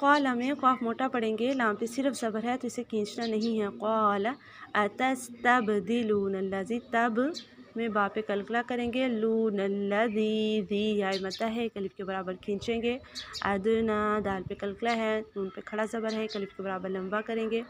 क़ाला में क़ाफ मोटा पढ़ेंगे, लाम पे सिर्फ ज़बर है तो इसे खींचना नहीं है। क़ाला अतस्तबदिलून लज़ी तब में बा पे कलकला करेंगे, लून लज़ी दी या मता है कलिफ के बराबर खींचेंगे। अदना दाल पे कलकला है, नून पे खड़ा ज़बर है कलिफ के बराबर लंबा करेंगे।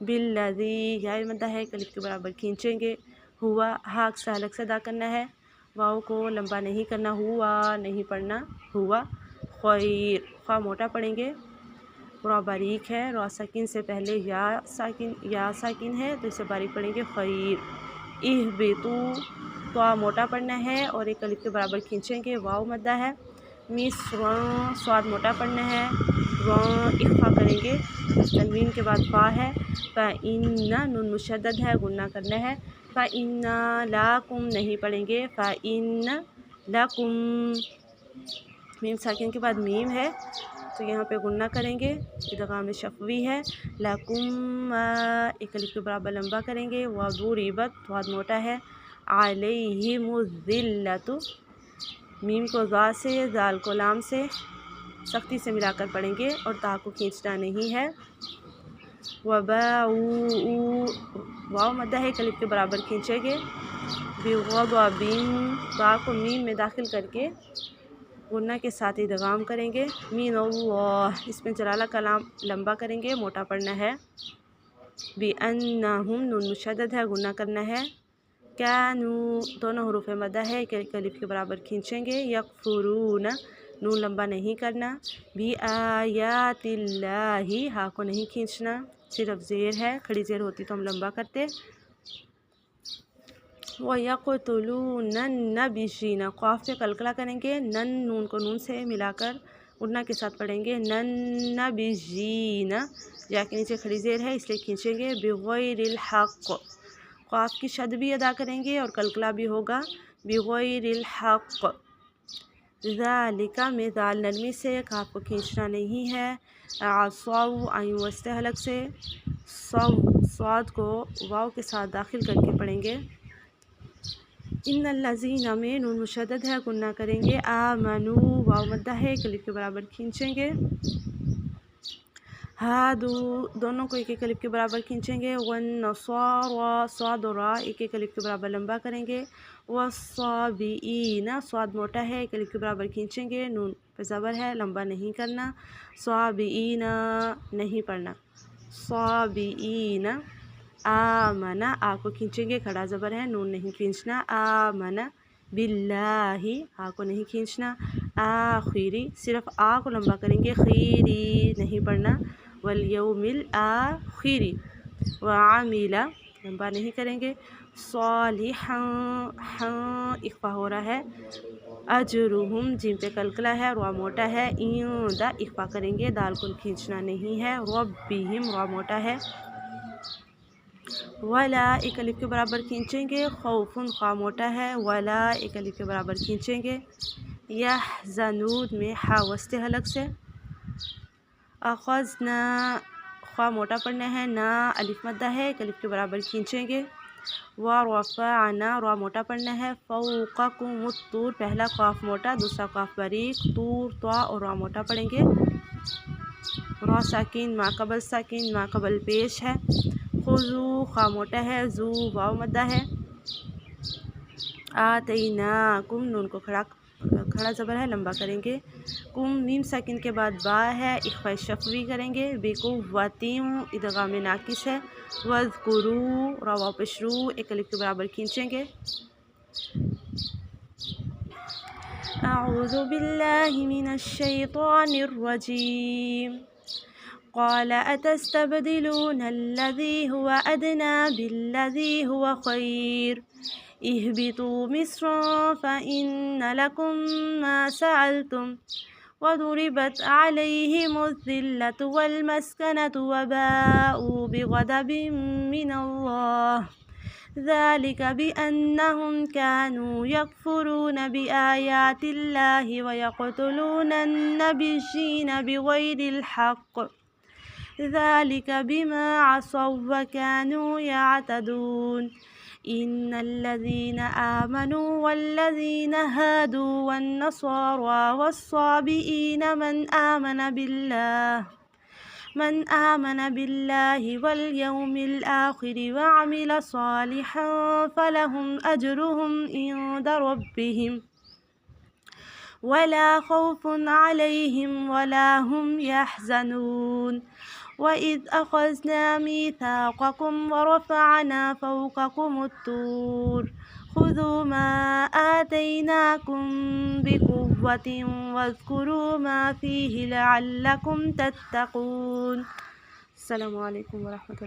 बिल्लज़ी या मता है कलिफ के बराबर खींचेंगे। हुआ हा से अलग से अदा करना है, वाव को लंबा नहीं करना, हुआ नहीं पढ़ना, हुआ। खैर ख़ा मोटा पढ़ेंगे, रा बारीक है, रा साकिन से पहले या साकिन है तो इसे बारीक पढ़ेंगे खैर। इहबितू तो मोटा पढ़ना है और एक अलिफ के बराबर खींचेंगे, वाव मद्दा है। मिस्र स्वाद मोटा पढ़ना है, इख्फा करेंगे, तनवीन के बाद फा है। फ़इन्ना नून मुशद्दद है, गुन्ना करना है। फ़इन्ना लाकुम नहीं पढ़ेंगे, फ़इन्न लाकुम मीम साकिन के बाद मीम है तो यहाँ पे गुन्ना करेंगे, इदगाम शफ़वी है। लकुम एक अलिफ के बराबर लंबा करेंगे। वदुरिबत बहुत मोटा है। अलैहिमुज़्ज़िल्लतु मीम को ज़ा से, ज़ाल को लाम से सख्ती से मिलाकर पढ़ेंगे और ता को खींचना नहीं है। वबाऊ वाव मद्दा है, अलिफ के बराबर खींचेंगे। बिग़ज़बिन बा को मीम में दाखिल करके गुन्ना के साथ इदगाम करेंगे। मिनल्लाह इसमें जलाला कलाम लंबा करेंगे, मोटा पढ़ना है। बिअन्नहुम नून मुशद्दद है, गुन्ना करना है। कानू दोनों हरूफ मद्दा है, एक अलिफ के बराबर खींचेंगे। यकफुरून नून लंबा नहीं करना। भी आयातिल्लाही हा को नहीं खींचना, सिर्फ ज़ेर है, खड़ी ज़ेर होती तो हम लंबा करते। वयक़तुलून नबिय्यीन क़ाफ पे कलकला करेंगे, नन नून को नून से मिलाकर उड़ना के साथ पढ़ेंगे नन्नबिय्यीना, या के नीचे खड़ी ज़ेर है इसलिए खींचेंगे। बिग़ैरिल हक़, क़ाफ़ की शद भी अदा करेंगे और कलकला भी होगा। बिग़ैरिल हक़। ज़ालिका में दाल नरमी से, काफ को खींचना नहीं है। आसौ आयु वस्ते हलक से, स्वाद को वाव के साथ दाखिल करके पढ़ेंगे। इन्नल्लज़ीना में नून मुशद्दद है, गुन्ना करेंगे। आमनू वाव मद्दा है, कलिफ के बराबर खींचेंगे। हादू दोनों को एक एक कलिफ के बराबर खींचेंगे। वन्नसारा स्वाद और रा एक एक कलिफ के बराबर लंबा करेंगे। वस्साबिईना स्वाद मोटा है, एक कलिफ के बराबर खींचेंगे। नून पर ज़बर है, लंबा नहीं करना। स्वाबिईना नहीं पढ़ना। स्वाबिईना। आमना आ को खींचेंगे, खड़ा ज़बर है, नून नहीं खींचना। आमना बिल्लाही आ को नहीं खींचना। आखिरी सिर्फ आ को लंबा करेंगे, खीरी नहीं पढ़ना। वल्यौमिल आखिरी। वआमिला लंबा नहीं करेंगे। सालिहां इख्फा हो रहा है। अजरुहुम जिम पे कलकला है, रा मोटा है। इंदा इख्फा करेंगे, दाल को खींचना नहीं है। रब्बिहिम रा मोटा है। वला एक अलिफ के बराबर खींचेंगे। खौफुन खा मोटा है। वला एक अलिफ के बराबर खींचेंगे। यहज़नून में हा वस्ते हलक से। अख़ज़ना ख्वा मोटा पढ़ना है, ना अलिफ मद्दा है, एक अलिफ के बराबर खींचेंगे। व रफ़अना रा मोटा पढ़ना है। फ़ौक़कुमुत्तूर पहला क़ाफ़ मोटा, दूसरा क़ाफ़ बारीक। तूर त्वा और रा मोटा पढ़ेंगे। रा साकिन मा कबल साकिन, मा कबल पेश है। खुज़ू खा मोटा है, जू वाव मद्दा है। आतैनाकुम नून को खड़ा ज़बर है, लंबा करेंगे। कुम मीम साकिन के बाद बा है, इख्फ़ा शफ़वी करेंगे। बिकुव्वतिन इदगाम नाकिस है। वज़कुरू रा वाव पेशरू एक अलिफ के बराबर खींचेंगे। अऊज़ु बिल्लाहि मिनश शैतानिर रजीम। क़ाल अतस्तबदिलूनल्लज़ी हुवा अदना बिल्लज़ी हुवा ख़ैर इहबितू मिस्रन फ़इन्न लकुम मा सअलतुम वदुरिबत अलैहिमुज़्ज़िल्लतु वल्मस्कनतु वबाऊ बिग़ज़बिन मिनल्लाह ज़ालिका बिअन्नहुम कानू यकफ़ुरून बिआयातिल्लाहि वयक़्तुलूनन नबिय्यीन बिग़ैरिल हक़्क़ ज़ालिका बिमा असौ वकानू यअतदून। इन्नल्लज़ीना आमनू वल्लज़ीना हादू वन्नसारा वस्साबिईना मन आमन बिल्लाहि वल्यौमिल आखिरि वअमिल सालिहन फलहुम अजरुहुम इंद रब्बिहिम वला खौफुन अलैहिम वला हुम यहज़नून। वइज़ अख़ज़ना मीसाक़कुम वरफ़अना फ़ौक़कुमुत्तूर खुज़ू मा आतैनाकुम बिक़ुव्वतिन वज़्कुरू मा फ़ीहि लअल्लकुम तत्तक़ून। अस्सलामु अलैकुम व रहमतुल्लाह।